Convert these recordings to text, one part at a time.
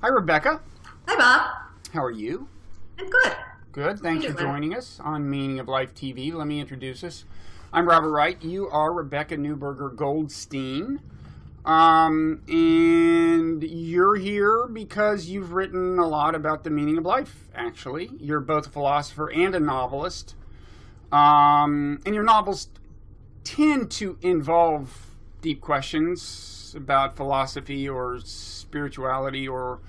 Hi, Rebecca. Hi, Bob. How are you? I'm good. Good. Thanks for joining us on Meaning of Life TV. Let me introduce us. I'm Robert Wright. You are Rebecca Newberger Goldstein. And you're here because you've written a lot about the meaning of life, actually. You're both a philosopher and a novelist. And your novels tend to involve deep questions about philosophy or spirituality or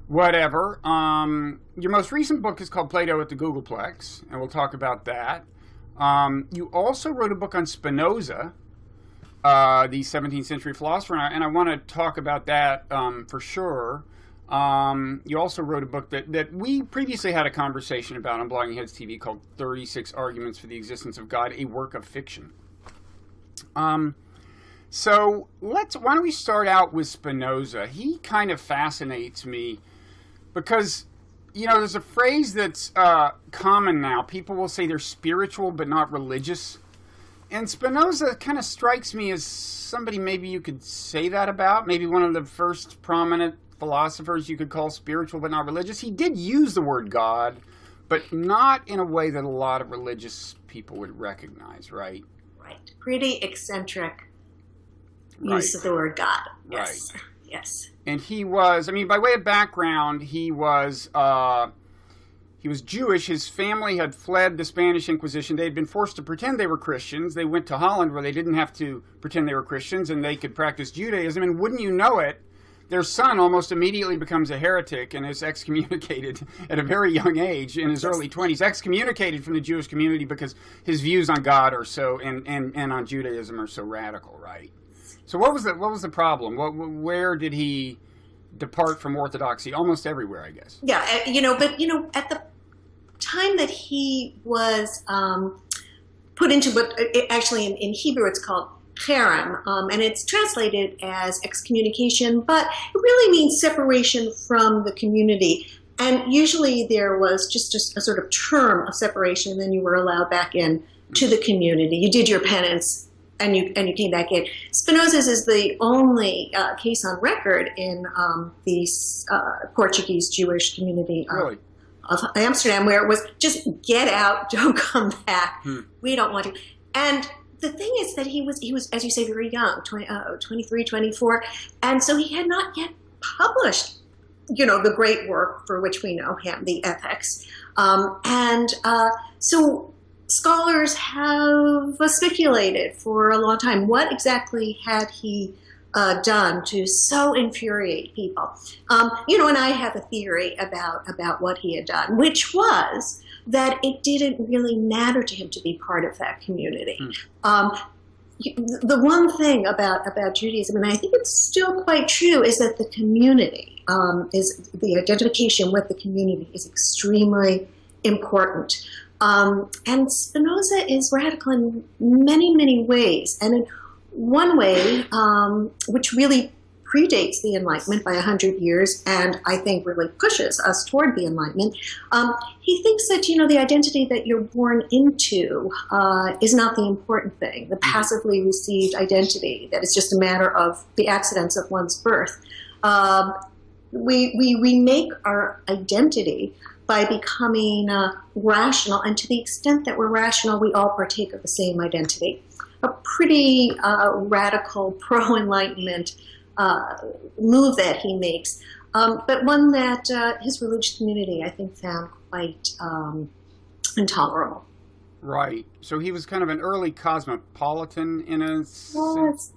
whatever. Your most recent book is called Plato at the Googleplex, and we'll talk about that. You also wrote a book on Spinoza, the 17th century philosopher, and I want to talk about that for sure. You also wrote a book that we previously had a conversation about on Blogging Heads TV called 36 Arguments for the Existence of God, a Work of Fiction. So why don't we start out with Spinoza? He kind of fascinates me because, you know, there's a phrase that's common now. People will say they're spiritual but not religious. And Spinoza kind of strikes me as somebody maybe you could say that about. Maybe one of the first prominent philosophers you could call spiritual but not religious. He did use the word God, but not in a way that a lot of religious people would recognize, right? Right. Pretty eccentric use of the word God. Yes. Right. Yes. And he was, I mean, by way of background, he was Jewish. His family had fled the Spanish Inquisition. They had been forced to pretend they were Christians. They went to Holland where they didn't have to pretend they were Christians and they could practice Judaism. And wouldn't you know it, their son almost immediately becomes a heretic and is excommunicated at a very young age, in his early 20s, excommunicated from the Jewish community because his views on God are so, and on Judaism are so radical, right? So what was the problem? Where did he depart from orthodoxy? Almost everywhere, I guess. Yeah, but at the time that he was put into what actually in Hebrew it's called cherem, and it's translated as excommunication, but it really means separation from the community. And usually there was just a sort of term of separation, and then you were allowed back in to the community. You did your penance, and you came back in. Spinoza's is the only case on record in the Portuguese Jewish community of Amsterdam, where it was just get out, don't come back. We don't want you. And the thing is that he was, as you say, very young, 23, 24, and so he had not yet published, the great work for which we know him, the Ethics. So scholars have speculated for a long time what exactly had he done to so infuriate people. And I have a theory about what he had done, which was that it didn't really matter to him to be part of that community. The one thing about Judaism, and I think it's still quite true, is that the community, is the identification with the community is extremely important. And Spinoza is radical in many, many ways. And in one way, which really predates the Enlightenment by 100 years, and I think really pushes us toward the Enlightenment, he thinks that, the identity that you're born into is not the important thing, the passively received identity, that is just a matter of the accidents of one's birth. We remake our identity by becoming rational, and to the extent that we're rational, we all partake of the same identity. A pretty radical pro-Enlightenment move that he makes, but one that his religious community, I think, found quite intolerable. Right. So he was kind of an early cosmopolitan in a sense.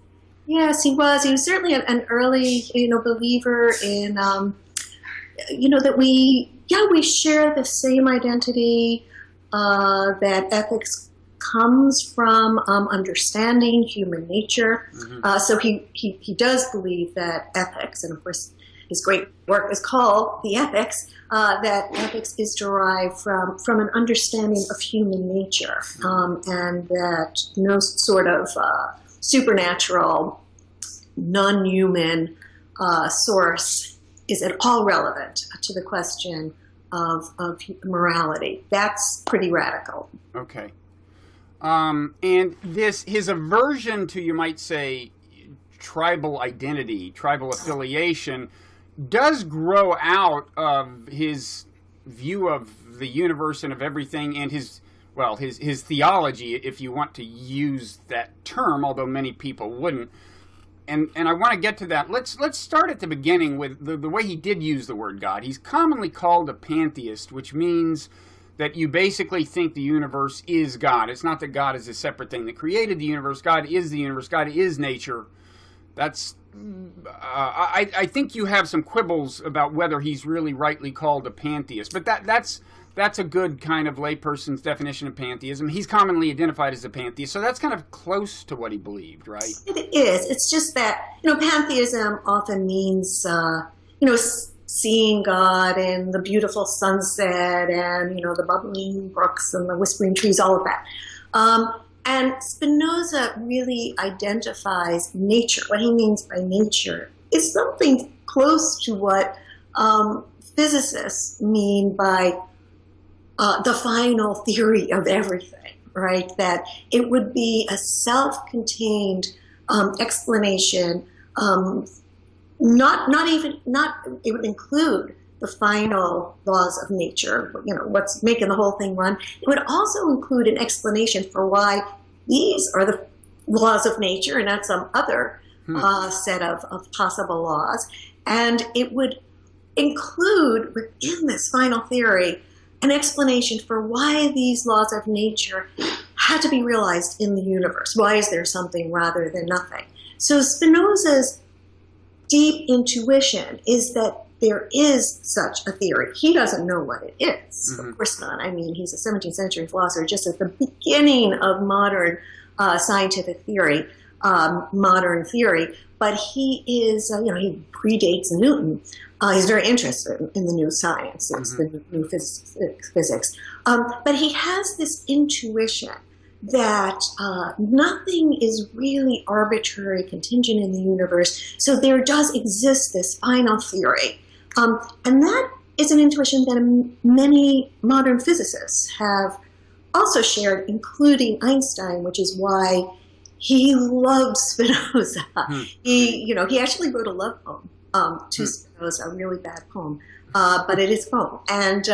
Yes, he was. He was certainly an early, believer in, that we share the same identity, that ethics comes from understanding human nature. So he does believe that ethics, and of course his great work is called The Ethics, that ethics is derived from an understanding of human nature, and that no sort of supernatural, non-human source is at all relevant to the question of morality. That's pretty radical. Okay. And his aversion to, you might say, tribal identity, tribal affiliation, does grow out of his view of the universe and of everything, and his theology, if you want to use that term, although many people wouldn't. And I want to get to that. Let's start at the beginning with the way he did use the word God. He's commonly called a pantheist, which means that you basically think the universe is God. It's not that God is a separate thing that created the universe. God is the universe. God is nature. That's I think you have some quibbles about whether he's really rightly called a pantheist, but that's a good kind of layperson's definition of pantheism. He's commonly identified as a pantheist, so that's kind of close to what he believed, right? It is. It's just that, pantheism often means, seeing God and the beautiful sunset and, the bubbling brooks and the whispering trees, all of that. And Spinoza really identifies nature. What he means by nature is something close to what physicists mean by the final theory of everything, right? That it would be a self-contained explanation. It would include the final laws of nature, what's making the whole thing run. It would also include an explanation for why these are the laws of nature and not some other set of possible laws. And it would include within this final theory an explanation for why these laws of nature had to be realized in the universe. Why is there something rather than nothing? So Spinoza's deep intuition is that there is such a theory. He doesn't know what it is. Mm-hmm. Of course not. I mean, he's a 17th century philosopher, just at the beginning of modern scientific theory, modern theory. But he is, he predates Newton. He's very interested in the new sciences, the new physics. But he has this intuition that nothing is really arbitrary, contingent in the universe. So there does exist this final theory. And that is an intuition that many modern physicists have also shared, including Einstein, which is why he loved Spinoza. He actually wrote a love poem to Spinoza, a really bad poem, but it is a poem. And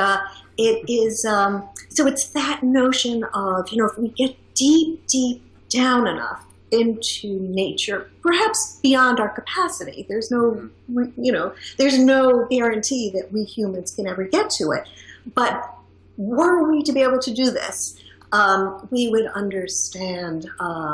it is, so it's that notion of, if we get deep, deep down enough into nature, perhaps beyond our capacity, there's no, there's no guarantee that we humans can ever get to it. But were we to be able to do this, we would understand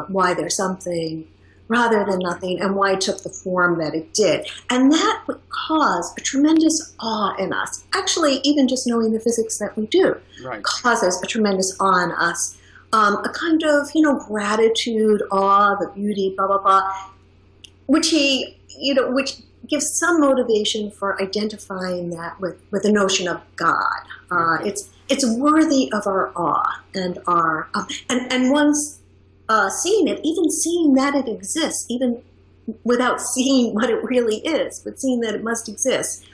why there's something rather than nothing and why it took the form that it did. And that would cause a tremendous awe in us. Actually, even just knowing the physics that we do causes a tremendous awe in us. A kind of, gratitude, awe, the beauty, blah, blah, blah, which which gives some motivation for identifying that with the notion of God. It's worthy of our awe and our, and once seeing it, even seeing that it exists, even without seeing what it really is, but seeing that it must exist,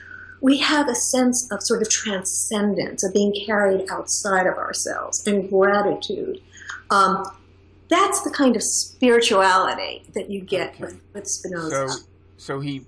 we have a sense of sort of transcendence, of being carried outside of ourselves, and gratitude. That's the kind of spirituality that you get with Spinoza. So he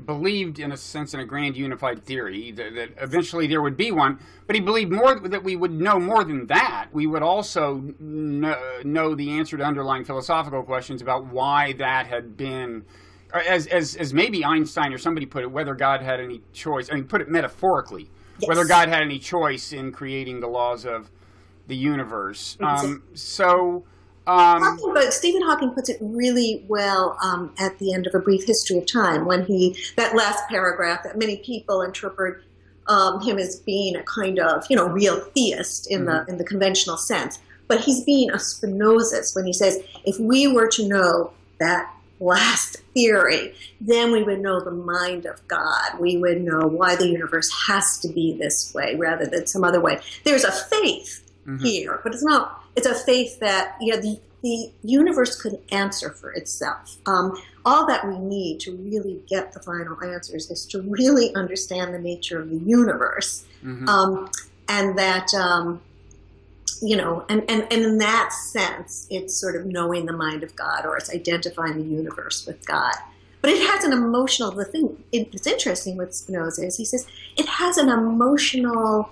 believed, in a sense, in a grand unified theory, that eventually there would be one, but he believed more that we would know more than that. We would also know the answer to underlying philosophical questions about why that had been, as maybe Einstein or somebody put it, whether God had any choice. I mean, put it metaphorically, whether God had any choice in creating the laws of the universe. But Stephen Hawking puts it really well at the end of A Brief History of Time, when that last paragraph that many people interpret him as being a kind of, real theist in the conventional sense. But he's being a Spinozist when he says, if we were to know that last theory, then we would know the mind of God. We would know why the universe has to be this way rather than some other way. There's a faith here, but it's a faith that the universe could answer for itself. All that we need to really get the final answers is to really understand the nature of the universe, and that and in that sense, it's sort of knowing the mind of God, or it's identifying the universe with God. But it has an emotional, the thing that's interesting with Spinoza is he says it has an emotional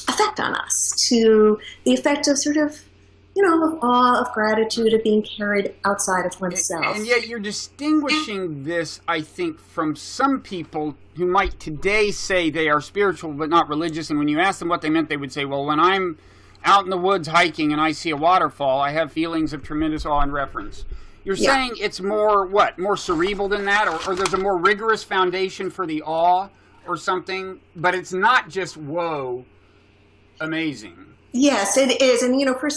effect on us, to the effect of sort of, of awe, of gratitude, of being carried outside of oneself. And yet you're distinguishing this, I think, from some people who might today say they are spiritual but not religious, and when you ask them what they meant, they would say, well, when I'm out in the woods hiking and I see a waterfall, I have feelings of tremendous awe and reverence. You're saying it's more, more cerebral than that, or there's a more rigorous foundation for the awe or something, but it's not just, whoa, amazing. Yes, it is. And, for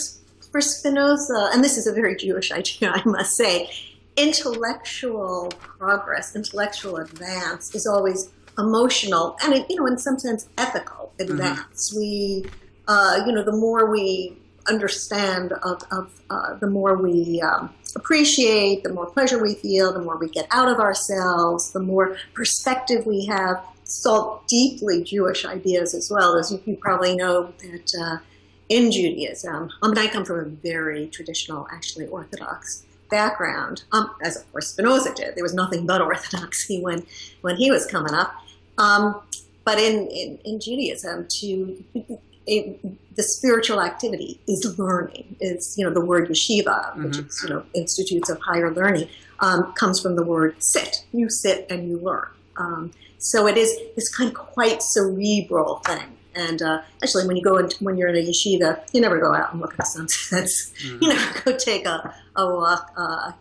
Spinoza, and this is a very Jewish idea, I must say, intellectual progress, intellectual advance is always emotional and, in some sense, ethical advance. We, the more we understand the more we appreciate, the more pleasure we feel, the more we get out of ourselves, the more perspective we have. It's all deeply Jewish ideas as well, as you probably know that in Judaism, I come from a very traditional, actually Orthodox background, as of course Spinoza did. There was nothing but orthodoxy when he was coming up. But in Judaism, the spiritual activity is learning. Is the word yeshiva, which is institutes of higher learning, comes from the word sit. You sit and you learn. So it is this kind of quite cerebral thing. And actually, when you're in a yeshiva, you never go out and look at the sunsets. You never go take a walk, a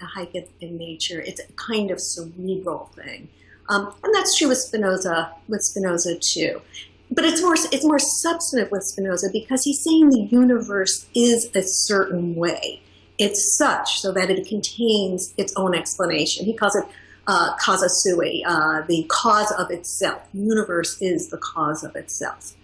hike in nature. It's a kind of cerebral thing, and that's true with Spinoza too. But it's more substantive with Spinoza because he's saying the universe is a certain way. It's such so that it contains its own explanation. He calls it causa sui, the cause of itself. The universe is the cause of itself.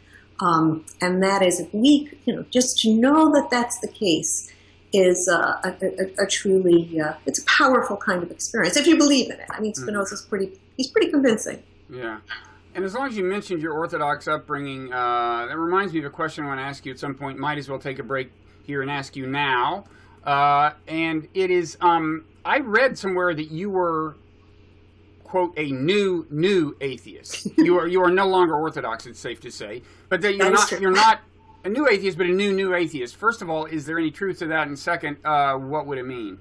And that is, if we, just to know that that's the case is a truly, it's a powerful kind of experience, if you believe in it. I mean, Spinoza's he's pretty convincing. Yeah. And as long as you mentioned your Orthodox upbringing, that reminds me of a question I want to ask you at some point. Might as well take a break here and ask you now. And it is, I read somewhere that you were, quote, a new atheist. You are no longer Orthodox, it's safe to say. But that you're not a new atheist, but a new atheist. First of all, is there any truth to that? And second, what would it mean?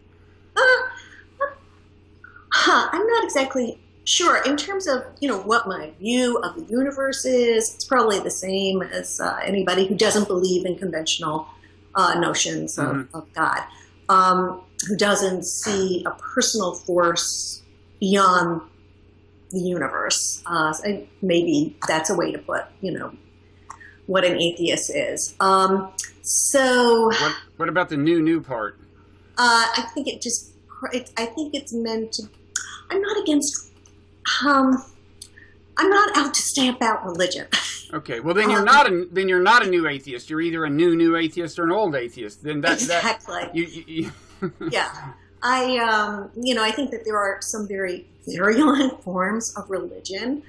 I'm not exactly sure. In terms of, what my view of the universe is, it's probably the same as anybody who doesn't believe in conventional notions of God, who doesn't see a personal force beyond the universe. Maybe that's a way to put, what an atheist is. So what about the new part? I think I think it's meant to. I'm not against. I'm not out to stamp out religion. Okay, well then you're not a new atheist. You're either a new atheist or an old atheist. Then exactly. You Yeah. I think that there are some very virulent forms of religion.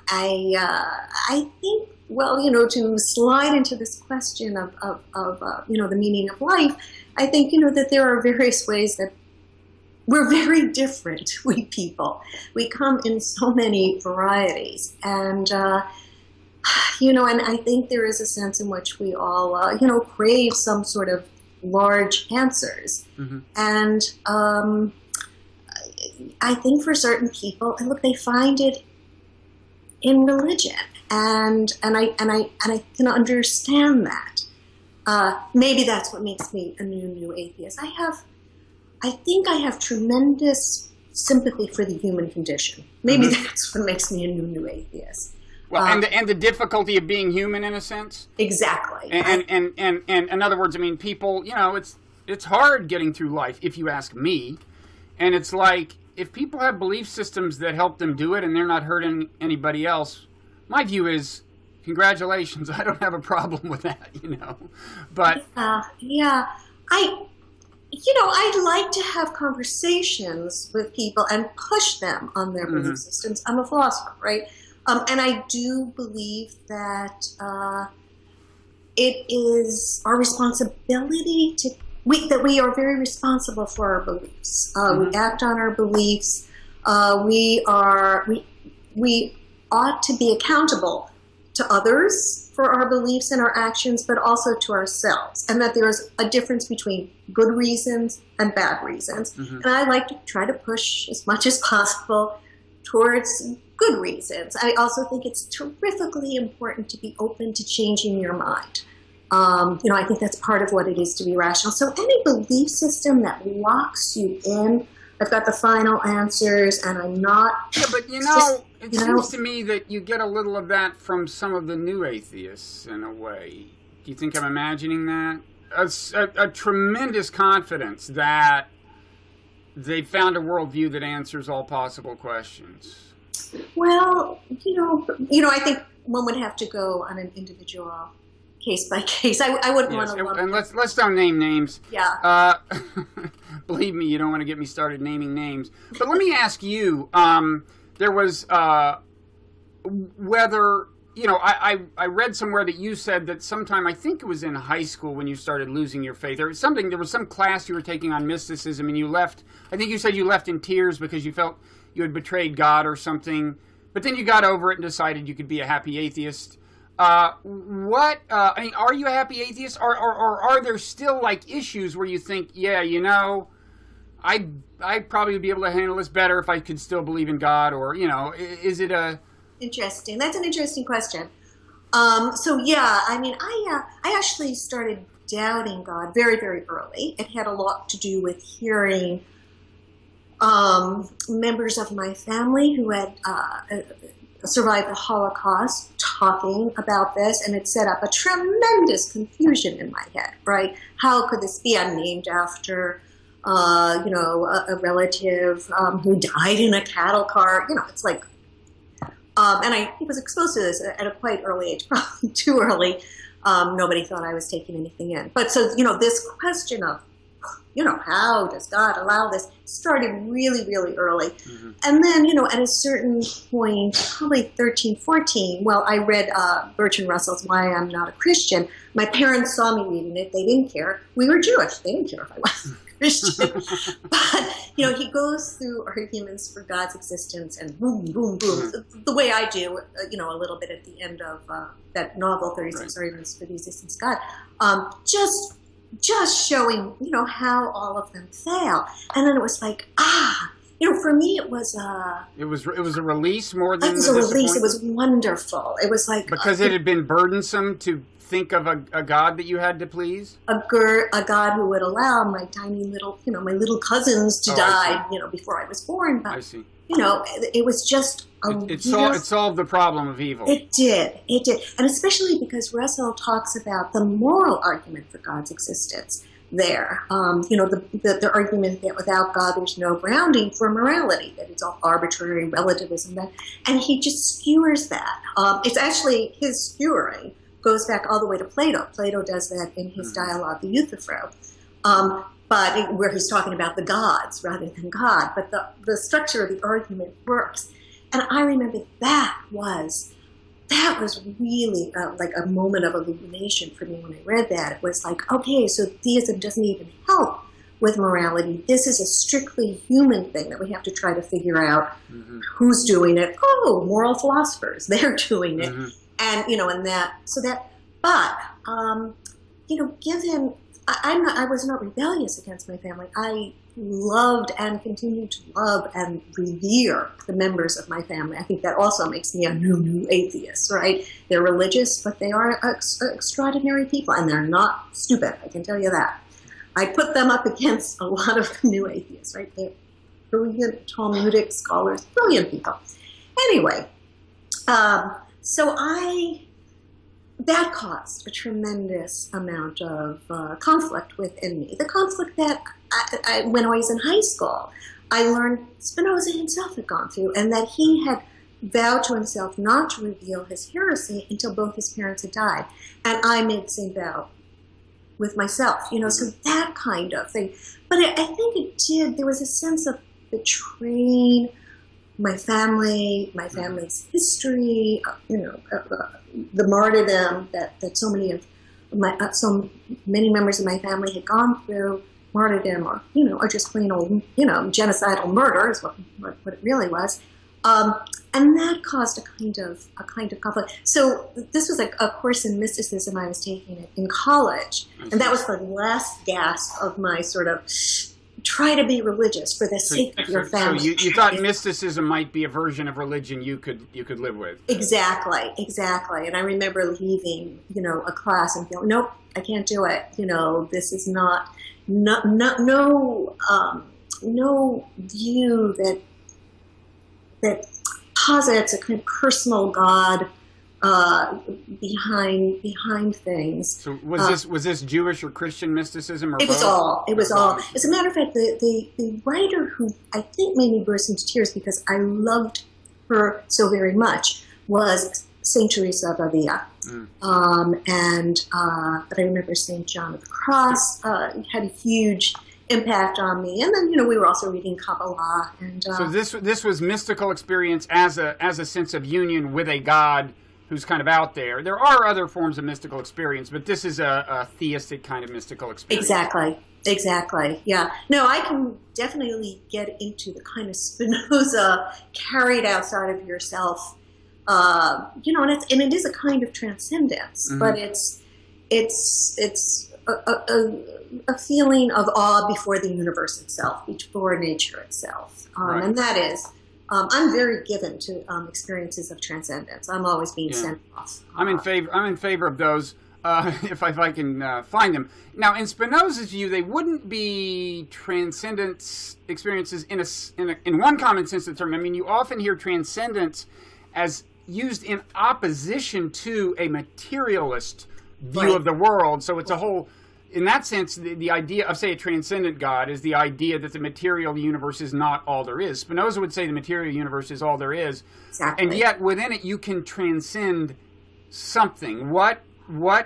I think, to slide into this question of the meaning of life, I think, that there are various ways that we're very different, we people. We come in so many varieties. And, and I think there is a sense in which we all, crave some sort of large answers. And I think for certain people, and look, they find it in religion, and I can understand that. Maybe that's what makes me a new atheist. I think I have tremendous sympathy for the human condition. Maybe that's what makes me a new atheist. Well, and the difficulty of being human, in a sense. Exactly. And in other words, I mean, people, it's hard getting through life, if you ask me. And it's like, if people have belief systems that help them do it and they're not hurting anybody else, my view is, congratulations, I don't have a problem with that, But I'd like to have conversations with people and push them on their belief systems. I'm a philosopher, right? And I do believe that it is our responsibility to that we are very responsible for our beliefs. We act on our beliefs. We ought to be accountable to others for our beliefs and our actions, but also to ourselves, and that there's a difference between good reasons and bad reasons. And I like to try to push as much as possible towards good reasons. I also think it's terrifically important to be open to changing your mind. I think that's part of what it is to be rational. So any belief system that locks you in, I've got the final answers, and I'm not. Yeah, but it seems to me that you get a little of that from some of the new atheists in a way. Do you think I'm imagining that? A tremendous confidence that they found a worldview that answers all possible questions. Well, I think one would have to go on an individual case by case. I wouldn't want to. And let's don't name names. Yeah. Believe me, you don't want to get me started naming names. But let me ask you. There was whether I read somewhere that you said that sometime, I think it was in high school when you started losing your faith. There was some class you were taking on mysticism, and you left. I think you said you left in tears because you felt you had betrayed God or something. But then you got over it and decided you could be a happy atheist. Are you a happy atheist, or are there still like issues where you think, I'd probably be able to handle this better if I could still believe in God, or is it a interesting? That's an interesting question. I actually started doubting God very, very early. It had a lot to do with hearing members of my family who had survived the Holocaust talking about this, and it set up a tremendous confusion in my head, right? How could this be? I'm named after, a relative who died in a cattle car. It's like, and I was exposed to this at a quite early age, probably too early. Nobody thought I was taking anything in. But so, this question of, how does God allow this started really, really early. And then, at a certain point, probably 13, 14, I read Bertrand Russell's Why I'm Not a Christian. My parents saw me reading it. They didn't care. We were Jewish. They didn't care if I wasn't Christian. But, he goes through arguments for God's existence and boom, boom, boom, the way I do, a little bit at the end of that novel, 36 Arguments for the Existence of God. Just showing, how all of them fail. And then it was like, for me it was a release more than it was a release. It was wonderful. It was like because it had been burdensome to think of a God that you had to please? A God who would allow my tiny little, my little cousins to die, before I was born. But, I see. It was just it solved the problem of evil. It did. And especially because Russell talks about the moral argument for God's existence there. The argument that without God there's no grounding for morality, that it's all arbitrary relativism. And he just skewers that. It's actually his skewering goes back all the way to Plato. Plato does that in his dialogue, The Euthyphro. Where he's talking about the gods rather than God. But the structure of the argument works. And I remember that was really like a moment of illumination for me when I read that. It was like, okay, so theism doesn't even help with morality. This is a strictly human thing that we have to try to figure out who's doing it. Oh, moral philosophers, they're doing it. And, given, I was not rebellious against my family. I loved and continue to love and revere the members of my family. I think that also makes me a new atheist, right? They're religious, but they are extraordinary people, and they're not stupid, I can tell you that. I put them up against a lot of new atheists, right? They're brilliant Talmudic scholars, brilliant people. Anyway, that caused a tremendous amount of conflict within me. The conflict that when I was in high school, I learned Spinoza himself had gone through, and that he had vowed to himself not to reveal his heresy until both his parents had died. And I made the same vow with myself, so that kind of thing. But I think there was a sense of betraying my family, my family's history, the martyrdom that so many of so many members of my family had gone through martyrdom, or just plain old, genocidal murder is what it really was. And that caused a kind of conflict. So this was a course in mysticism I was taking in college, and that was the last gasp of my sort of try to be religious for the sake of your family. So you thought mysticism might be a version of religion you could live with. Exactly. And I remember leaving, a class and feeling, nope, I can't do it. This is no view that posits a kind of personal God behind things. So was this Jewish or Christian mysticism, or it was both? all. It was all. As a matter of fact, the writer who I think made me burst into tears because I loved her so very much was Saint Teresa of Avila. But I remember Saint John of the Cross had a huge impact on me, and then we were also reading Kabbalah, and so this was mystical experience as a sense of union with a God who's kind of out there. There are other forms of mystical experience, but this is a theistic kind of mystical experience. Exactly. Yeah. No, I can definitely get into the kind of Spinoza carried outside of yourself, and it is a kind of transcendence, but it's a feeling of awe before the universe itself, before nature itself, and that is. I'm very given to experiences of transcendence. I'm always being sent off. I'm in favor of those if I can find them. Now, in Spinoza's view, they wouldn't be transcendence experiences in one common sense of the term. I mean, you often hear transcendence as used in opposition to a materialist view of the world. So it's a whole. In that sense, the idea of, say, a transcendent God is the idea that the material universe is not all there is. Spinoza would say the material universe is all there is. Exactly. And yet, within it, you can transcend something. What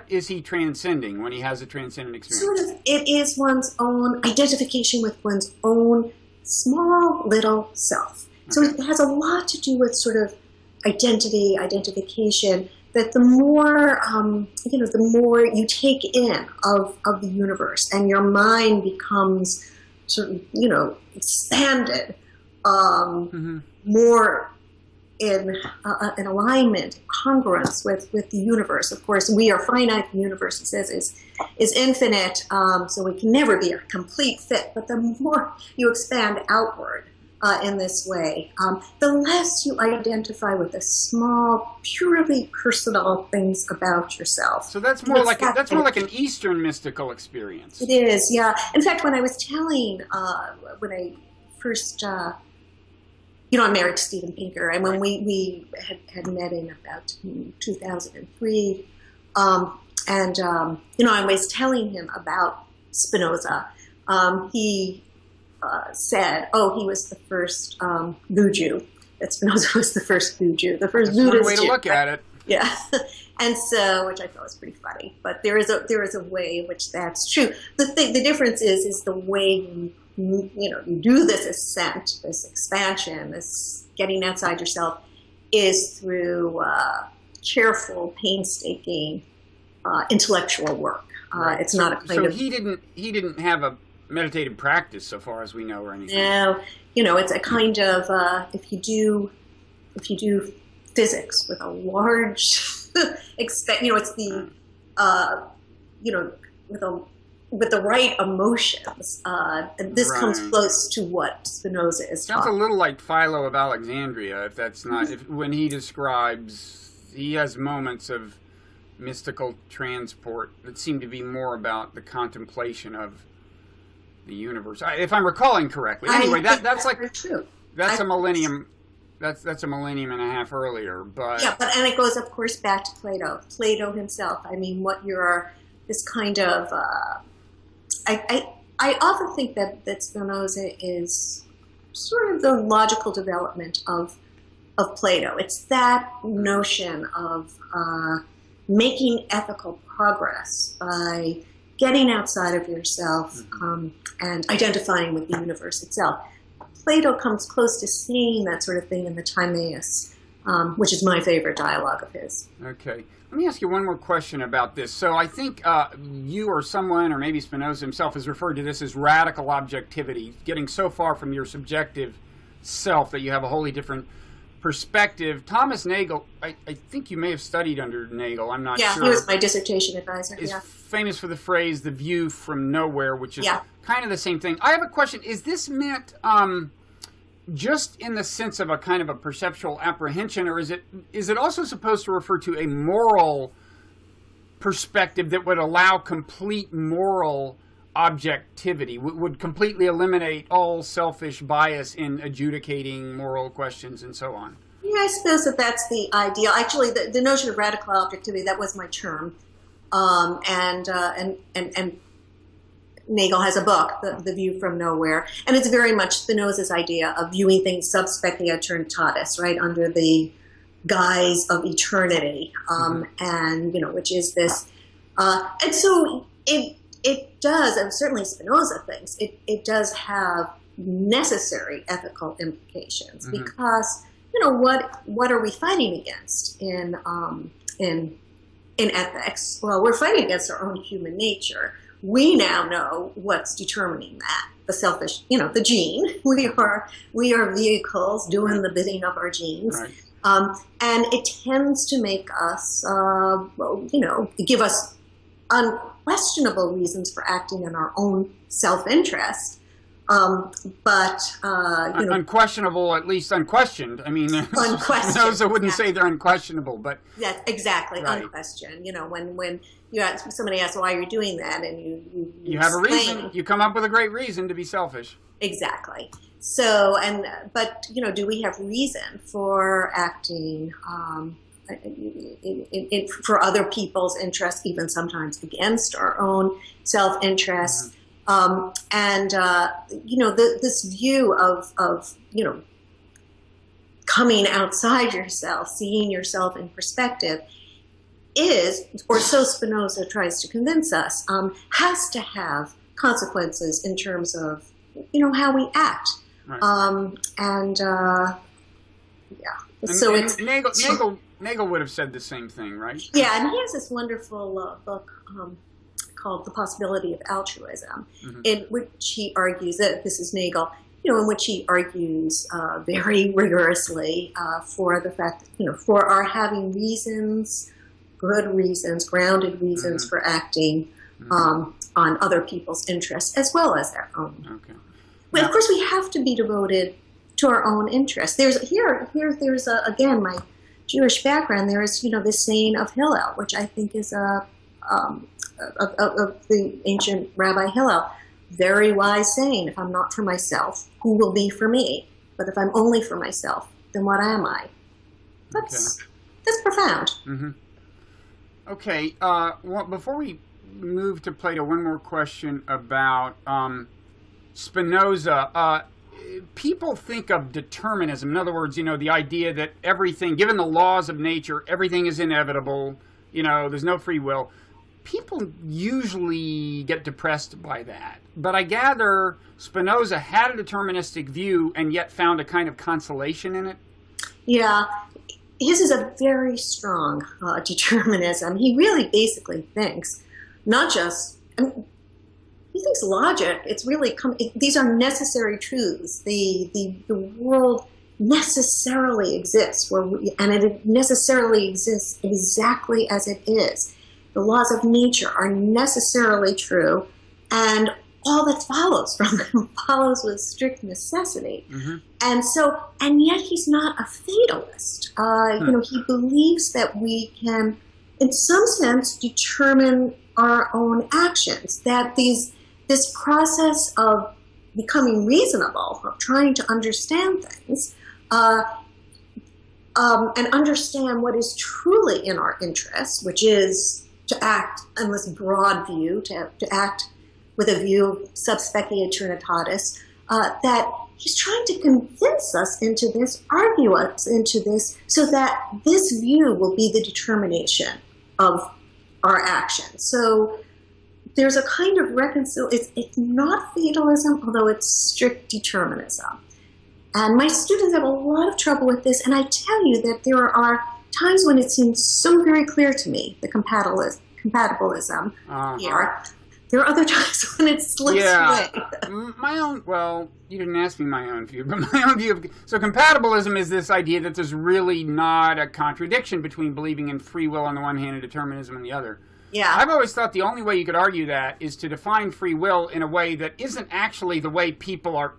is he transcending when he has a transcendent experience? Sort of, it is one's own identification with one's own small little self. So it has a lot to do with sort of identification, that the more, the more you take in of the universe, and your mind becomes sort of, expanded, more in alignment, congruence with the universe. Of course, we are finite. The universe, it says, is infinite, so we can never be a complete fit. But the more you expand outward, in this way, the less you identify with the small, purely personal things about yourself. So that's more like an Eastern mystical experience. It is, yeah. In fact, when I was telling, when I first, I'm married to Steven Pinker, and when we had met in about 2003, I was telling him about Spinoza. He said, he was the first Buju. That Spinoza was the first Buju, the first Buddhist That's one way to look at it. Yeah, and so, which I thought was pretty funny. But there is a way in which that's true. The difference is the way you do this ascent, this expansion, this getting outside yourself, is through careful, painstaking, intellectual work. It's not a kind of. So he didn't have a meditative practice, so far as we know, or anything. No, it's a kind of if you do physics with a large it's the with the right emotions, and this comes close to what Spinoza is Sounds talking. a little like Philo of Alexandria, if that's not when he describes, he has moments of mystical transport that seem to be more about the contemplation of the universe, if I'm recalling correctly. Anyway, that's like true. That's a millennium. That's a millennium and a half earlier, but and it goes, of course, back to Plato himself. I mean, what you're this kind of. I often think that Spinoza is sort of the logical development of Plato. It's that notion of making ethical progress by getting outside of yourself and identifying with the universe itself. Plato comes close to seeing that sort of thing in the Timaeus which is my favorite dialogue of his. Okay. Let me ask you one more question about this. So I think you or someone, or maybe Spinoza himself, has referred to this as radical objectivity, getting so far from your subjective self that you have a wholly different perspective. Thomas Nagel, I think you may have studied under Nagel, I'm not sure. Yeah, he was my dissertation advisor. Is famous for the phrase, the view from nowhere, which is kind of the same thing. I have a question. Is this meant just in the sense of a kind of a perceptual apprehension, or is it also supposed to refer to a moral perspective that would allow complete moral objectivity, would completely eliminate all selfish bias in adjudicating moral questions and so on? Yeah, I suppose that's the ideal. Actually, the notion of radical objectivity, that was my term. And Nagel has a book, The View from Nowhere, and it's very much Spinoza's idea of viewing things sub specia aeternitatis, right, under the guise of eternity, and which is this, and so it does, and certainly Spinoza thinks it does have necessary ethical implications, because what are we fighting against in ethics? Well, we're fighting against our own human nature. We now know what's determining that. The selfish, the gene. We are vehicles doing the bidding of our genes. Right. And it tends to make us, give us unquestionable reasons for acting in our own self-interest. Unquestionable, at least unquestioned. I mean, unquestioned. Spinoza wouldn't say they're unquestionable, but yeah, exactly, right. Unquestioned. When somebody asks why you're doing that, and you have a reason. You come up with a great reason to be selfish. Exactly. So, but do we have reason for acting for other people's interests, even sometimes against our own self-interest? This view of coming outside yourself, seeing yourself in perspective, is, or so Spinoza tries to convince us, has to have consequences in terms of how we act. Right. So it's Nagel would have said the same thing, right? Yeah, and he has this wonderful book called The Possibility of Altruism, in which he argues that, this is Nagel, in which he argues very rigorously for the fact that, for our having reasons, good reasons, grounded reasons for acting on other people's interests as well as their own. Okay. Well, of course, we have to be devoted to our own interests. There's again, my Jewish background. There is this saying of Hillel, which I think is of the ancient Rabbi Hillel, very wise saying: if I'm not for myself, who will be for me? But if I'm only for myself, then what am I? That's profound. Mm-hmm. Okay. Before we move to Plato, one more question about Spinoza. People think of determinism. In other words, the idea that everything, given the laws of nature, everything is inevitable. There's no free will. People usually get depressed by that. But I gather Spinoza had a deterministic view and yet found a kind of consolation in it. Yeah. His is a very strong determinism. He really basically thinks not just, he thinks logic, it's really, these are necessary truths. The world necessarily exists, and it necessarily exists exactly as it is. The laws of nature are necessarily true, and all that follows from them follows with strict necessity. And yet he's not a fatalist. He believes that we can, in some sense, determine our own actions, that this process of becoming reasonable, of trying to understand things, and understand what is truly in our interests, which is to act in this broad view, to act with a view of sub specia aeternitatis, that he's trying to convince us into this, argue us into this, so that this view will be the determination of our actions. So there's a kind of reconciliation. It's not fatalism, although it's strict determinism. And my students have a lot of trouble with this, and I tell you that there are times when it seems so very clear to me, the compatibilism here. There are other times when it slips away. My own, well, you didn't ask me my own view, but my own view of, so compatibilism is this idea that there's really not a contradiction between believing in free will on the one hand and determinism on the other. Yeah. I've always thought the only way you could argue that is to define free will in a way that isn't actually the way people are,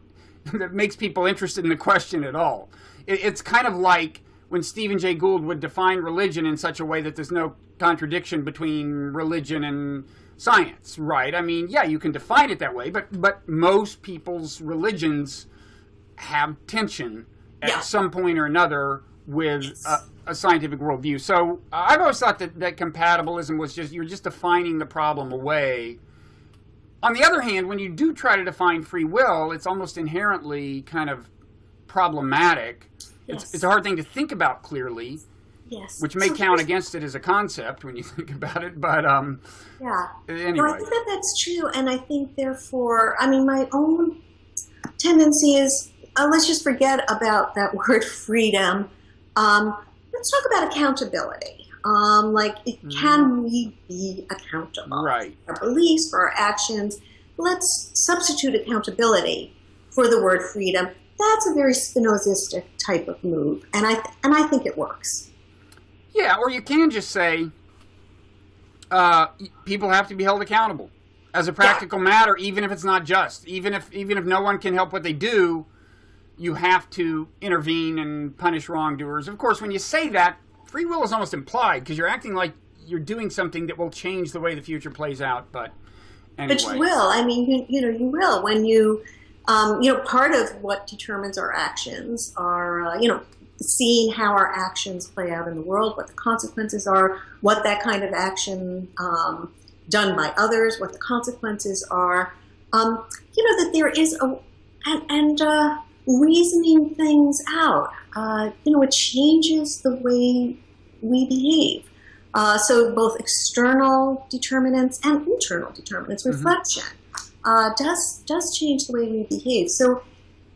that makes people interested in the question at all. It's kind of like when Stephen Jay Gould would define religion in such a way that there's no contradiction between religion and science, right? I mean, yeah, you can define it that way, but most people's religions have tension at some point or another with a scientific worldview. So I've always thought that compatibilism was just, you're just defining the problem away. On the other hand, when you do try to define free will, it's almost inherently kind of problematic. Yes. It's a hard thing to think about clearly. Yes. Which may count against it as a concept when you think about it, but anyway. No, I think that's true, and I think therefore, I mean, my own tendency is, let's just forget about that word freedom. Let's talk about accountability. Can we be accountable right. for our beliefs, for our actions? Let's substitute accountability for the word freedom. That's a very Spinozistic type of move, and I think it works. Yeah, or you can just say people have to be held accountable as a practical matter, even if it's not just. Even if no one can help what they do, you have to intervene and punish wrongdoers. Of course, when you say that, free will is almost implied because you're acting like you're doing something that will change the way the future plays out. But anyway. But you will. I mean, you will when you, part of what determines our actions are, seeing how our actions play out in the world, what the consequences are, what that kind of action done by others, what the consequences are. That there is reasoning things out. It changes the way we behave. So both external determinants and internal determinants, reflection, does change the way we behave. So,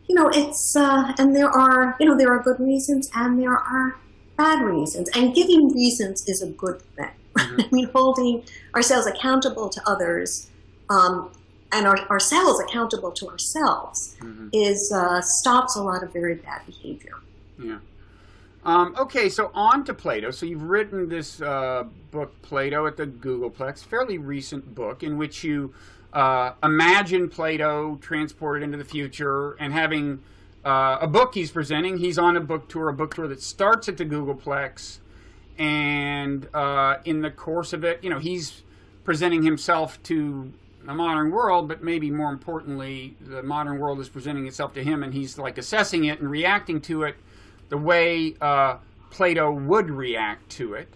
it's and there are good reasons and there are bad reasons, and giving reasons is a good thing. I mean, holding ourselves accountable to others, and ourselves accountable to ourselves is stops a lot of very bad behavior. Yeah. Okay, so on to Plato. So you've written this book, Plato, at the Googleplex, fairly recent book, in which you imagine Plato transported into the future and having a book he's presenting. He's on a book tour that starts at the Googleplex, and in the course of it, he's presenting himself to the modern world, but maybe more importantly, the modern world is presenting itself to him, and he's like assessing it and reacting to it the way Plato would react to it.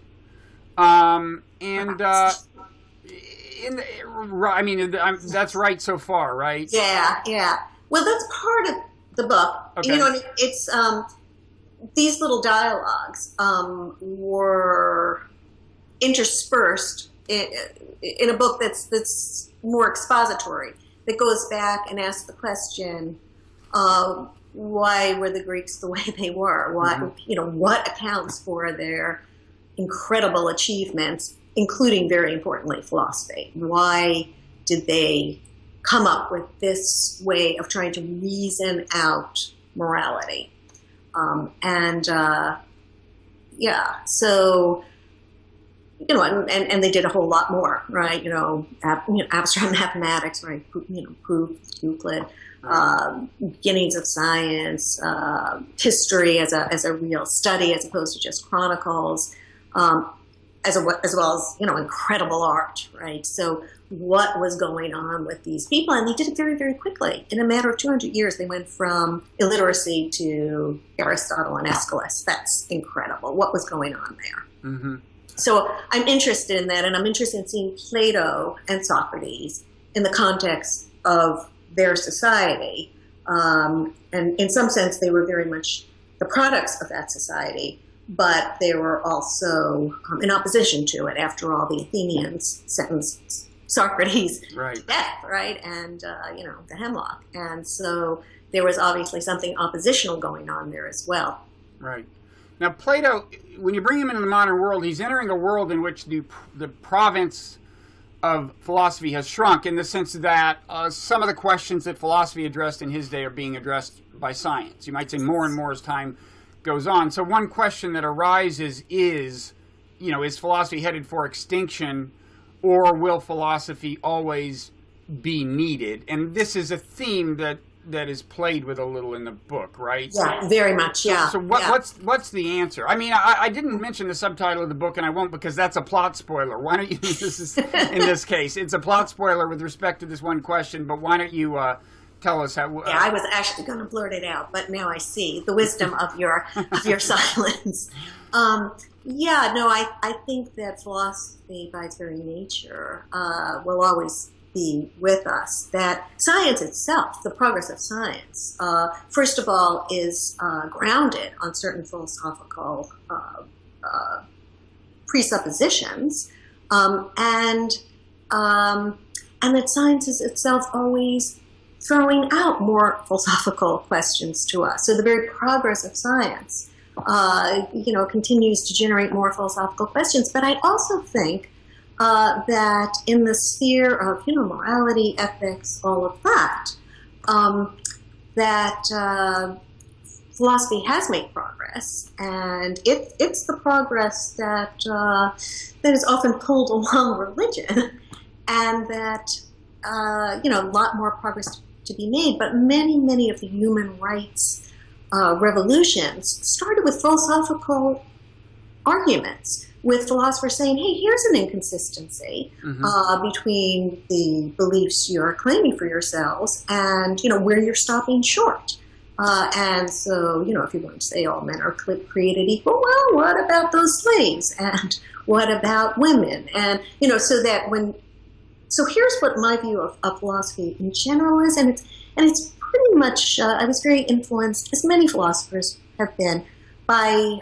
That's right so far, right? Yeah. Well, that's part of the book. Okay. It's these little dialogues were interspersed in a book that's more expository, that goes back and asks the question, why were the Greeks the way they were? What accounts for their incredible achievements, including, very importantly, philosophy? Why did they come up with this way of trying to reason out morality? So, and they did a whole lot more, right? Abstract mathematics, right? Proof, Euclid, beginnings of science, history as a real study as opposed to just chronicles, as well as incredible art, right? So what was going on with these people? And they did it very, very quickly. In a matter of 200 years, they went from illiteracy to Aristotle and Aeschylus. That's incredible. What was going on there? Mm-hmm. So I'm interested in that, and I'm interested in seeing Plato and Socrates in the context of their society. And in some sense, they were very much the products of that society, but they were also in opposition to it. After all, the Athenians sentenced Socrates to death, right? And, the hemlock. And so there was obviously something oppositional going on there as well. Right. Now, Plato, when you bring him into the modern world, he's entering a world in which the province of philosophy has shrunk, in the sense that some of the questions that philosophy addressed in his day are being addressed by science. You might say more and more as time goes on. So one question that arises is philosophy headed for extinction, or will philosophy always be needed? And this is a theme that is played with a little in the book, right? Yeah, very much, yeah. So what's the answer? I mean, I didn't mention the subtitle of the book, and I won't, because that's a plot spoiler. Why don't you, in this case, it's a plot spoiler with respect to this one question, but why don't you tell us how... I was actually going to blurt it out, but now I see the wisdom of your silence. I think that philosophy, by its very nature, will always be with us. That science itself, the progress of science, first of all, is grounded on certain philosophical presuppositions, and that science is itself always throwing out more philosophical questions to us. So the very progress of science, continues to generate more philosophical questions. But I also think that in the sphere of morality, ethics, all of that, philosophy has made progress, and it's the progress that is often pulled along religion, and that a lot more progress to be made. But many of the human rights revolutions started with philosophical arguments, with philosophers saying, hey, here's an inconsistency between the beliefs you're claiming for yourselves and, where you're stopping short. And so, if you're going to say all men are created equal, well, what about those slaves? And what about women? And, so here's what my view of philosophy in general is, and it's pretty much, I was very influenced, as many philosophers have been, by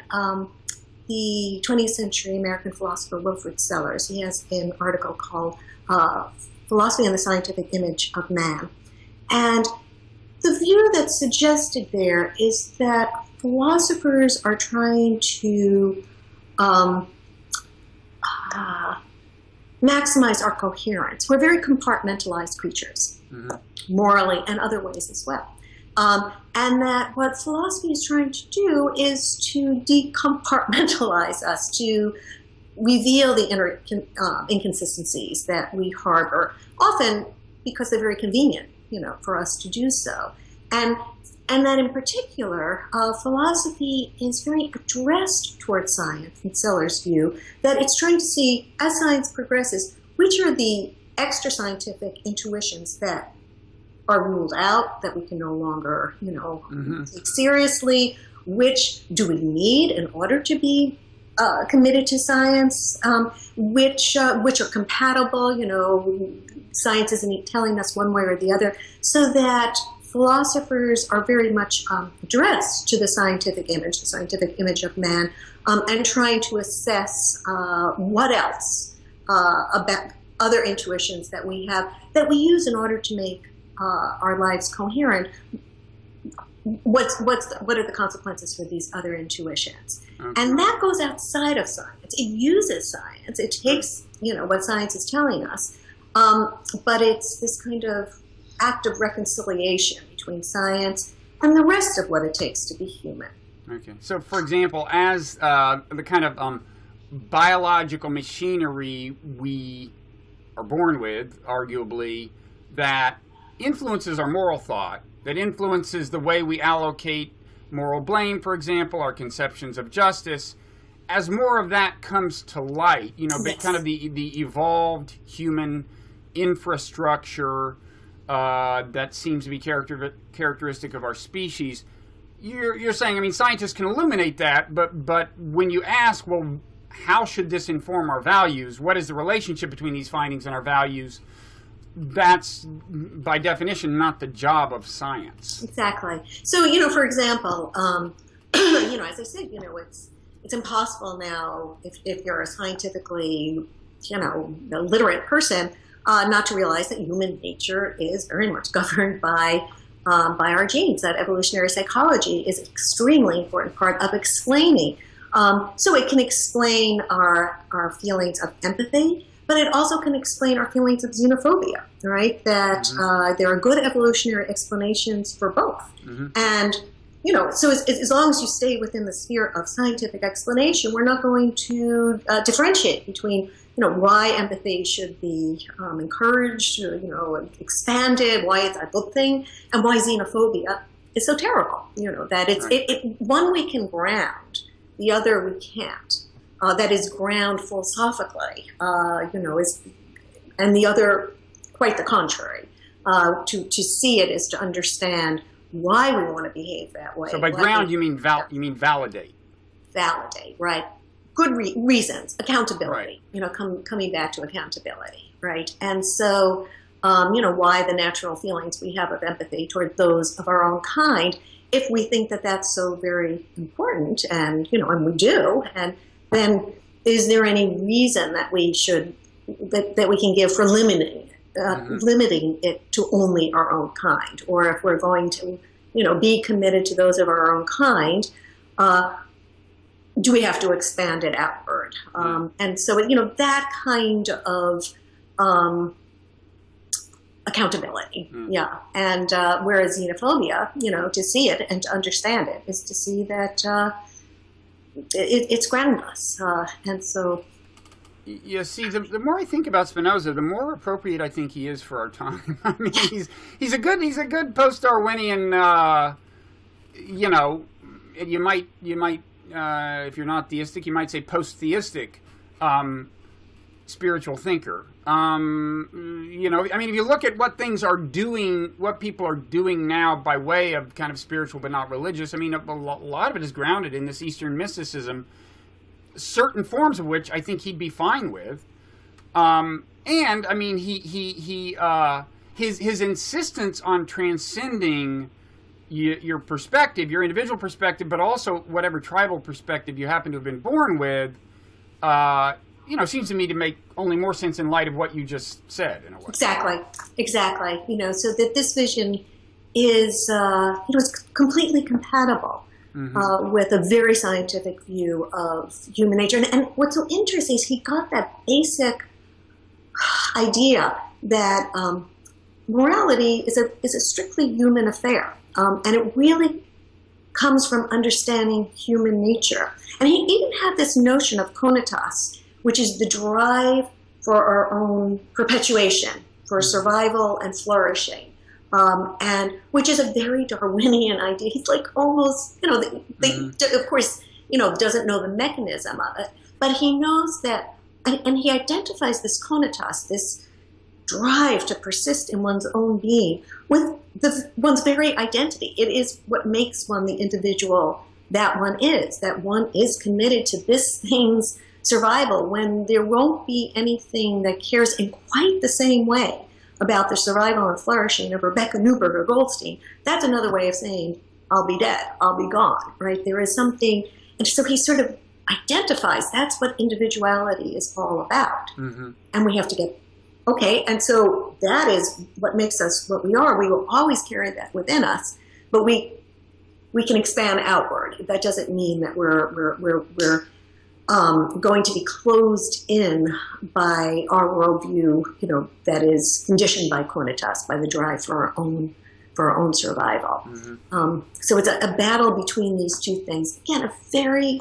the 20th century American philosopher Wilfrid Sellars. He has an article called Philosophy and the Scientific Image of Man. And the view that's suggested there is that philosophers are trying to maximize our coherence. We're very compartmentalized creatures, morally and other ways as well. And that what philosophy is trying to do is to decompartmentalize us, to reveal the inner inconsistencies that we harbor, often because they're very convenient, for us to do so. And that in particular, philosophy is very addressed towards science, in Sellars' view, that it's trying to see, as science progresses, which are the extra scientific intuitions that are ruled out, that we can no longer, take seriously. Which do we need in order to be committed to science? Which are compatible? Science isn't telling us one way or the other. So that philosophers are very much addressed to the scientific image of man, and trying to assess what else about other intuitions that we have, that we use in order to make our lives coherent. What are the consequences for these other intuitions? Okay. And that goes outside of science. It uses science. It takes what science is telling us, but it's this kind of act of reconciliation between science and the rest of what it takes to be human. Okay. So, for example, as the kind of biological machinery we are born with, arguably, that influences our moral thought, that influences the way we allocate moral blame, for example, our conceptions of justice, as more of that comes to light, Yes. kind of the evolved human infrastructure that seems to be characteristic of our species, you're saying, scientists can illuminate that, but when you ask, well, how should this inform our values? What is the relationship between these findings and our values? That's, by definition, not the job of science. Exactly. So, for example, as I said, it's impossible now, if you're a scientifically, literate person, not to realize that human nature is very much governed by by our genes, that evolutionary psychology is an extremely important part of explaining. So it can explain our feelings of empathy, but it also can explain our feelings of xenophobia, right? That there are good evolutionary explanations for both. And, so as long as you stay within the sphere of scientific explanation, we're not going to differentiate between, why empathy should be encouraged, or, expanded, why it's a good thing, and why xenophobia is so terrible. That it's one we can ground, the other we can't. That is ground philosophically, and the other quite the contrary. To see it is to understand why we want to behave that way. So by ground, you mean validate. Validate, right? Good reasons, accountability. Right. Coming back to accountability, right? And so, why the natural feelings we have of empathy toward those of our own kind, if we think that that's so very important, and and we do, and then is there any reason that we should that we can give for limiting it to only our own kind, or if we're going to be committed to those of our own kind, do we have to expand it outward? And so that kind of accountability, and whereas xenophobia, to see it and to understand it is to see that it's groundless, and so. You see, the more I think about Spinoza, the more appropriate I think he is for our time. I mean, he's a good post-Darwinian. You might if you're not theistic, you might say post-theistic spiritual thinker. I mean, if you look at what people are doing now by way of kind of spiritual but not religious, I mean, a lot of it is grounded in this Eastern mysticism, certain forms of which I think he'd be fine with. And I mean, his insistence on transcending your perspective, your individual perspective, but also whatever tribal perspective you happen to have been born with, seems to me to make only more sense in light of what you just said, in a way. Exactly. So that this vision is, is completely compatible with a very scientific view of human nature. And what's so interesting is he got that basic idea that morality is a strictly human affair. And it really comes from understanding human nature. And he even had this notion of conatos, which is the drive for our own perpetuation, for survival and flourishing. And which is a very Darwinian idea. He's like almost, of course, doesn't know the mechanism of it, but he knows that, and he identifies this conatos, this drive to persist in one's own being with one's very identity. It is what makes one the individual that one is committed to this thing's survival when there won't be anything that cares in quite the same way about the survival and flourishing of Rebecca Newberger Goldstein. That's another way of saying, I'll be dead, I'll be gone, right? There is something, and so he sort of identifies that's what individuality is all about. And we have to get, okay, and so that is what makes us what we are. We will always carry that within us, but we can expand outward. That doesn't mean that we're going to be closed in by our worldview, that is conditioned by conatos, by the drive for our own survival. So it's a battle between these two things. Again, a very,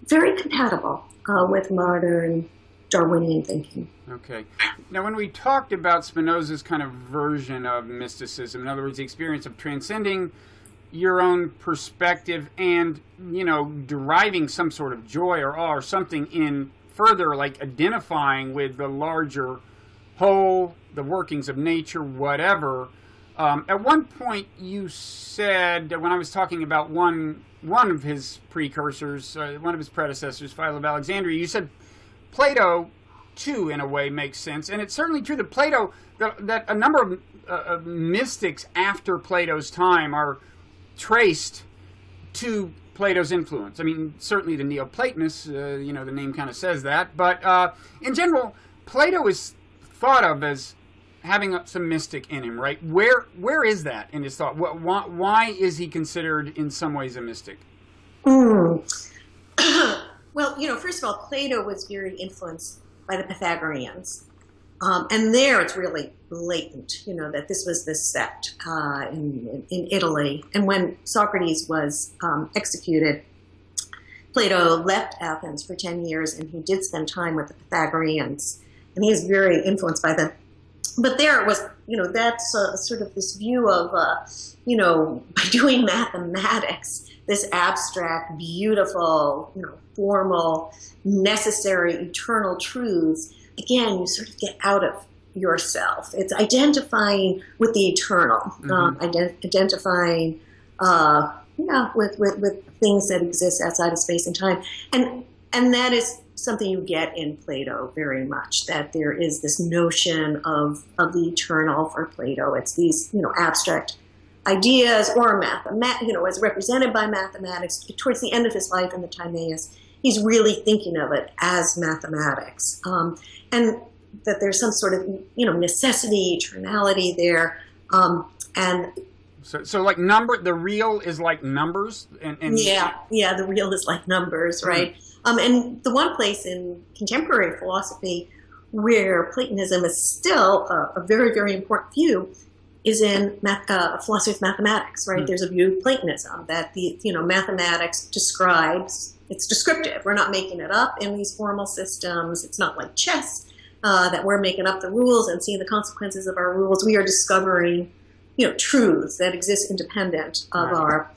very compatible with modern Darwinian thinking. Okay. Now, when we talked about Spinoza's kind of version of mysticism, in other words, the experience of transcending your own perspective and, deriving some sort of joy or awe or something in further, like identifying with the larger whole, the workings of nature, whatever. At one point you said, when I was talking about one of his precursors, one of his predecessors, Philo of Alexandria, you said Plato, too, in a way, makes sense. And it's certainly true that Plato, that a number of mystics after Plato's time are traced to Plato's influence. I mean, certainly the Neoplatonists, the name kind of says that. But in general, Plato is thought of as having some mystic in him, right? Where is that in his thought? Why is he considered in some ways a mystic? Well, first of all, Plato was very influenced by the Pythagoreans. And there it's really blatant, that this was this sect in Italy. And when Socrates was executed, Plato left Athens for 10 years, and he did spend time with the Pythagoreans. And he is very influenced by them. But there it was, that's sort of this view of, by doing mathematics, this abstract, beautiful, formal, necessary, eternal truths, again, you sort of get out of yourself. It's identifying with the eternal, identifying, with things that exist outside of space and time. And that is something you get in Plato very much, that there is this notion of the eternal for Plato. It's these, abstract ideas or as represented by mathematics. Towards the end of his life in the Timaeus, he's really thinking of it as mathematics. And that there's some sort of, necessity, eternality there. So like the real is like numbers? And yeah, the real is like numbers, right? And the one place in contemporary philosophy where Platonism is still a very, very important view is in philosophy of mathematics, right? There's a view of Platonism that mathematics describes, it's descriptive. We're not making it up in these formal systems. It's not like chess, that we're making up the rules and seeing the consequences of our rules. We are discovering, truths that exist independent of our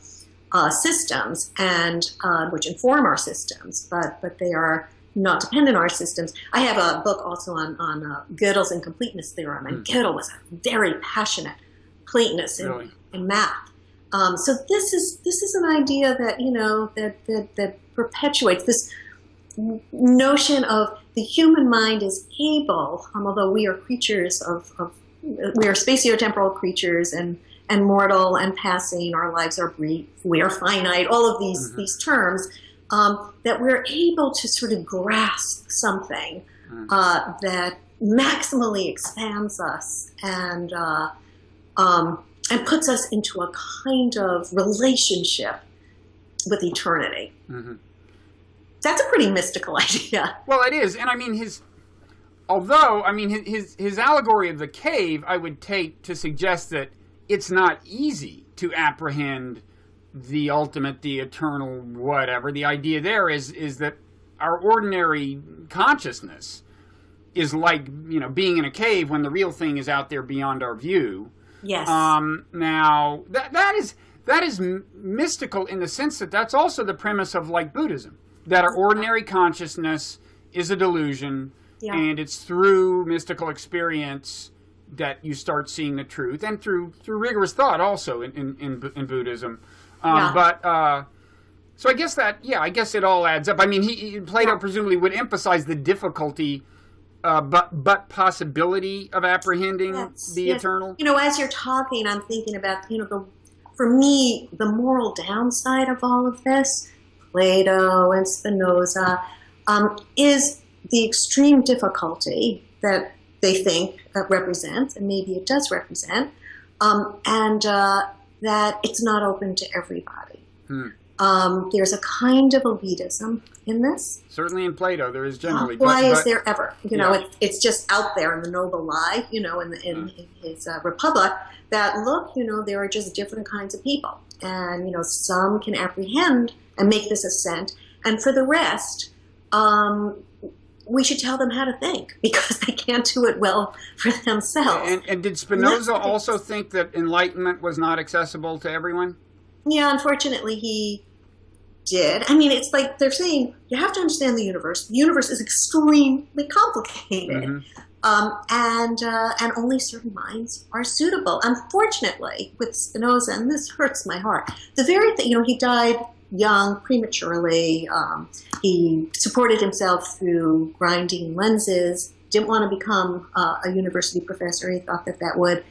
systems and which inform our systems, but they are not dependent on our systems. I have a book also on Gödel's incompleteness theorem, and Gödel was a very passionate Platonist in math. So this is an idea that that perpetuates this notion of the human mind is able, although we are creatures we are spatiotemporal creatures and mortal and passing. Our lives are brief. We are finite. All of these terms. That we're able to sort of grasp something that maximally expands us and puts us into a kind of relationship with eternity. That's a pretty mystical idea. Well, it is, and I mean his allegory of the cave, I would take to suggest that it's not easy to apprehend the ultimate, the eternal, whatever. The idea there is that our ordinary consciousness is like, being in a cave when the real thing is out there beyond our view. Yes. Now, that is mystical in the sense that that's also the premise of, like, Buddhism, that our ordinary consciousness is a delusion, and it's through mystical experience that you start seeing the truth, and through rigorous thought also in Buddhism. So I guess I guess it all adds up. I mean, Plato presumably would emphasize the difficulty, but possibility of apprehending the eternal. As you're talking, I'm thinking about, for me, the moral downside of all of this, Plato and Spinoza, is the extreme difficulty that they think represents, and maybe it does represent, and that it's not open to everybody. There's a kind of elitism in this. Certainly in Plato, there is generally. Why is there ever? It's just out there in the Noble Lie, in his Republic, that look, there are just different kinds of people. And, some can apprehend and make this ascent. And for the rest, we should tell them how to think, because they can't do it well for themselves. And did Spinoza also think that enlightenment was not accessible to everyone? Yeah, unfortunately, he did. I mean, it's like they're saying, you have to understand the universe. The universe is extremely complicated. And only certain minds are suitable. Unfortunately, with Spinoza, and this hurts my heart, the very thing, he died young, prematurely. He supported himself through grinding lenses, didn't want to become a university professor. He thought that would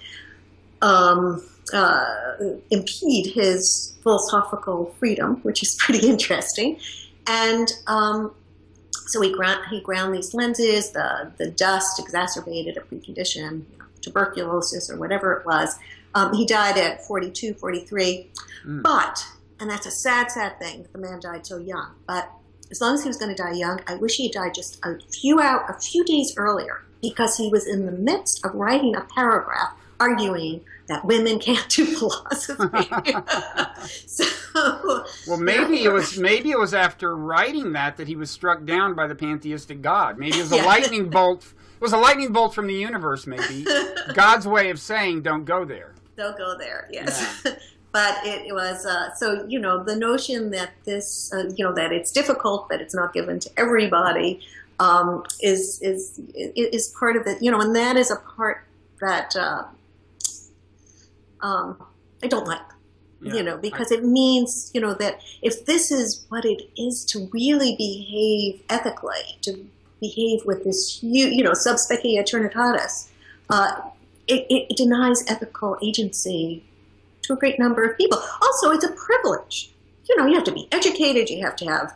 impede his philosophical freedom, which is pretty interesting. And so he ground these lenses. The dust exacerbated a precondition, tuberculosis or whatever it was. He died at 42, 43. But, and that's a sad, sad thing that the man died so young. But as long as he was going to die young, I wish he had died just a few days earlier, because he was in the midst of writing a paragraph arguing that women can't do philosophy. Well, maybe it was after writing that he was struck down by the pantheistic God. Maybe it was a lightning bolt. It was a lightning bolt from the universe. Maybe God's way of saying, "Don't go there." Don't go there. Yes. Yeah. But it was so, the notion that this that it's difficult, that it's not given to everybody, is part of it. And that is a part that I don't like. Because it means, that if this is what it is to really behave ethically, to behave with this huge, sub specie aeternitatis, it denies ethical agency to a great number of people. Also, it's a privilege. You have to be educated, you have to have,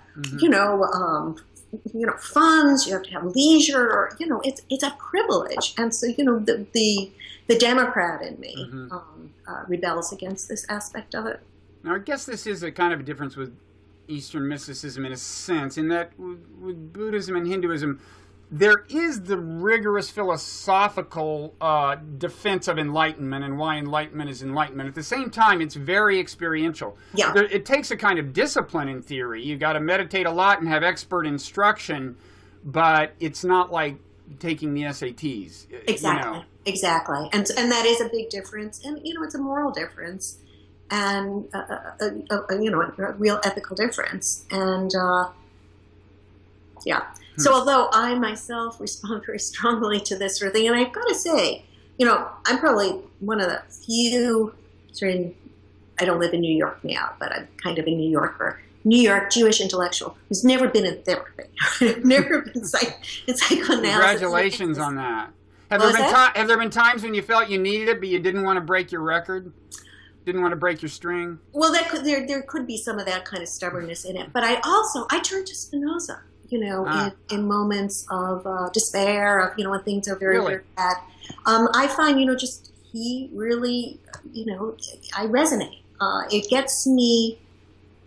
funds, you have to have leisure, it's a privilege. And so, the Democrat in me rebels against this aspect of it. Now, I guess this is a kind of a difference with Eastern mysticism in a sense, in that with Buddhism and Hinduism, there is the rigorous philosophical defense of enlightenment and why enlightenment is enlightenment. At the same time, it's very experiential. Yeah. It takes a kind of discipline in theory. You've got to meditate a lot and have expert instruction, but it's not like taking the SATs. Exactly. Exactly. And that is a big difference. And, it's a moral difference and, a real ethical difference. And, yeah. So although I myself respond very strongly to this sort of thing, and I've got to say, I'm probably one of the few, I don't live in New York now, but I'm kind of a New Yorker, New York Jewish intellectual who's never been in therapy, never been in psychoanalysis. Congratulations on that. Have there been times when you felt you needed it, but you didn't want to break your record? Didn't want to break your string? Well, there could be some of that kind of stubbornness in it. But I turned to Spinoza. In moments of despair, of, when things are very, very bad. I find, he really, I resonate. It gets me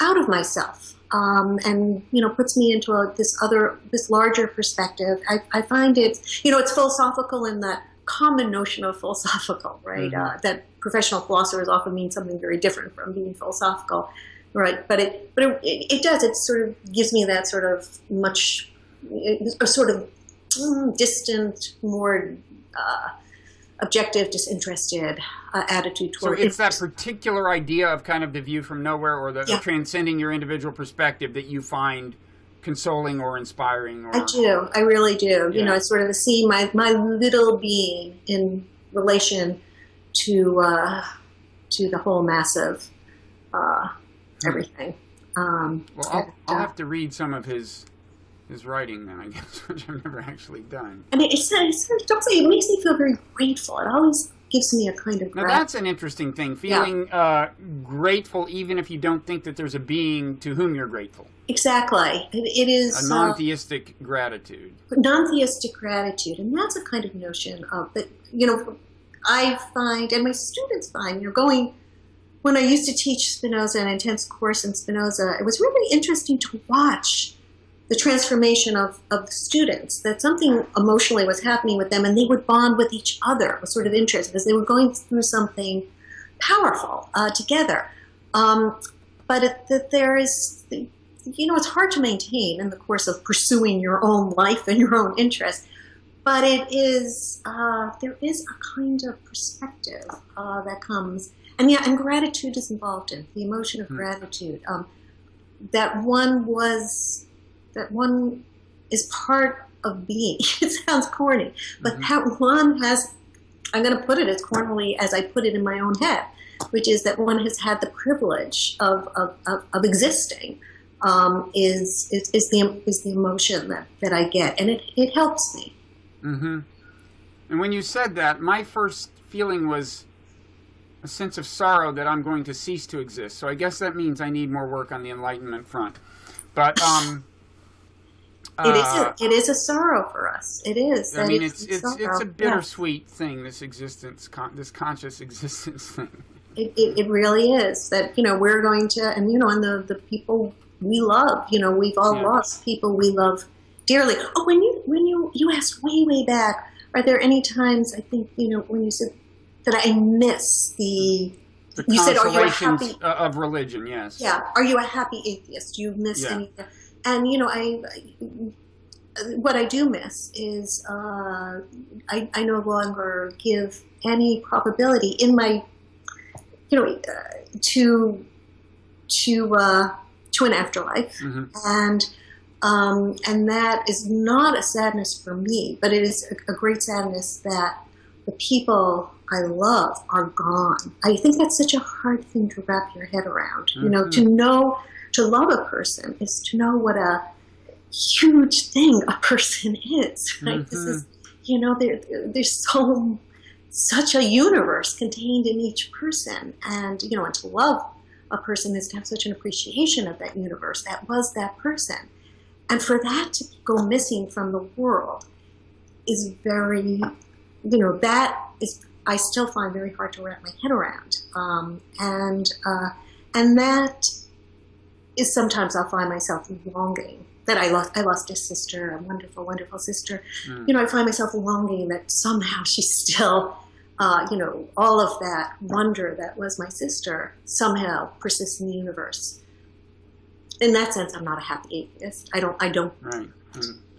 out of myself and, puts me into this larger perspective. I find it's philosophical in the common notion of philosophical, right? Mm-hmm. That professional philosophers often mean something very different from being philosophical. Right, but it does. It sort of gives me that sort of distant, more objective, disinterested attitude toward. So it's that particular idea of kind of the view from nowhere, or the transcending your individual perspective, that you find consoling or inspiring. Or... I do. I really do. Yeah. It's sort of see my little being in relation to the whole massive. Everything. Well, I'll have to read some of his writing then, I guess, which I've never actually done. And it makes me feel very grateful. It always gives me a kind of Now that's an interesting thing, feeling grateful even if you don't think that there's a being to whom you're grateful. Exactly. It is a non-theistic gratitude. Non-theistic gratitude, and that's a kind of notion of that. I find, and my students find, when I used to teach Spinoza, an intense course in Spinoza, it was really interesting to watch the transformation of the students, that something emotionally was happening with them, and they would bond with each other with sort of interest, because they were going through something powerful together. But there is, it's hard to maintain in the course of pursuing your own life and your own interest. But it is, there is a kind of perspective that comes. And gratitude is involved in the emotion of gratitude. That one is part of being. It sounds corny, but that one has. I'm going to put it as cornily as I put it in my own head, which is that one has had the privilege of existing. Is the emotion that I get, and it helps me. Mm-hmm. And when you said that, my first feeling was a sense of sorrow that I'm going to cease to exist. So I guess that means I need more work on the enlightenment front. But It is a sorrow for us. It is. I mean, it's it's a bittersweet thing. This existence, this conscious existence thing. It really is that, we're going to, and and the people we love, we've all lost people we love dearly. Oh, when you asked way back, are there any times, I think, when you said that I miss you said, are you a happy of religion? Yes. Yeah. Are you a happy atheist? Do you miss anything? And what I do miss is I no longer give any probability in my to an afterlife, and that is not a sadness for me, but it is a great sadness that the people I love are gone. I think that's such a hard thing to wrap your head around. To love a person is to know what a huge thing a person is. Right? This is, there's such a universe contained in each person, and to love a person is to have such an appreciation of that universe that was that person, and for that to go missing from the world is very, that is, I still find very hard to wrap my head around, and that is sometimes I'll find myself longing that I lost a sister, a wonderful, wonderful sister. I find myself longing that somehow she's still, all of that wonder that was my sister somehow persists in the universe. In that sense, I'm not a happy atheist. I don't. Right.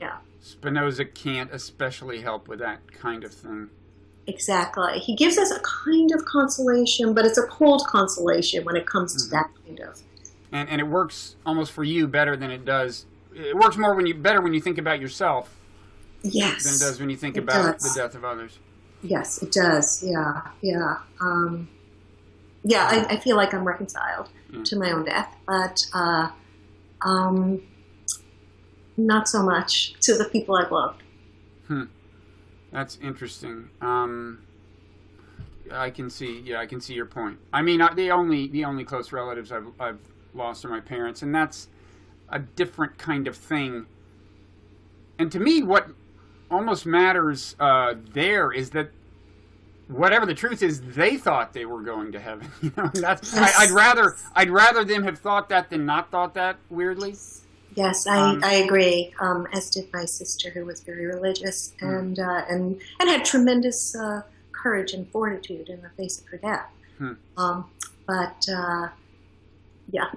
Yeah. Spinoza can't especially help with that kind of thing. Exactly. He gives us a kind of consolation, but it's a cold consolation when it comes to that kind of. And it works almost for you better than it does. It works better when you think about yourself. Yes. Than it does when you think about the death of others. Yes, it does. Yeah. I feel like I'm reconciled to my own death, but not so much to the people I've loved. That's interesting. I can see your point. I mean, the only close relatives I've lost are my parents, and that's a different kind of thing. And to me, what almost matters there is that whatever the truth is, they thought they were going to heaven. That's yes. I'd rather them have thought that than not thought that. Weirdly. Yes, I agree. As did my sister, who was very religious and had tremendous courage and fortitude in the face of her death. Yeah.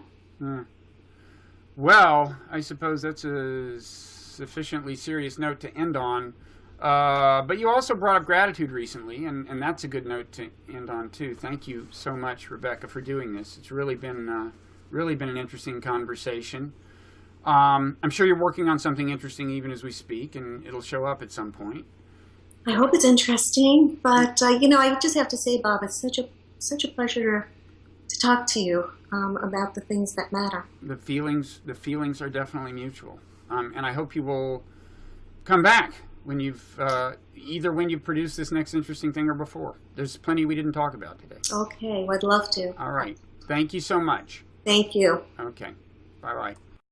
Well, I suppose that's a sufficiently serious note to end on. But you also brought up gratitude recently, and that's a good note to end on too. Thank you so much, Rebecca, for doing this. It's really been an interesting conversation. I'm sure you're working on something interesting even as we speak, and it'll show up at some point. I hope it's interesting, but I just have to say, Bob, it's such a pleasure to talk to you about the things that matter. The feelings are definitely mutual, and I hope you will come back when you've either when you produce this next interesting thing or before. There's plenty we didn't talk about today. Okay, well, I'd love to. All right. Thank you so much. Thank you. Okay. Bye-bye.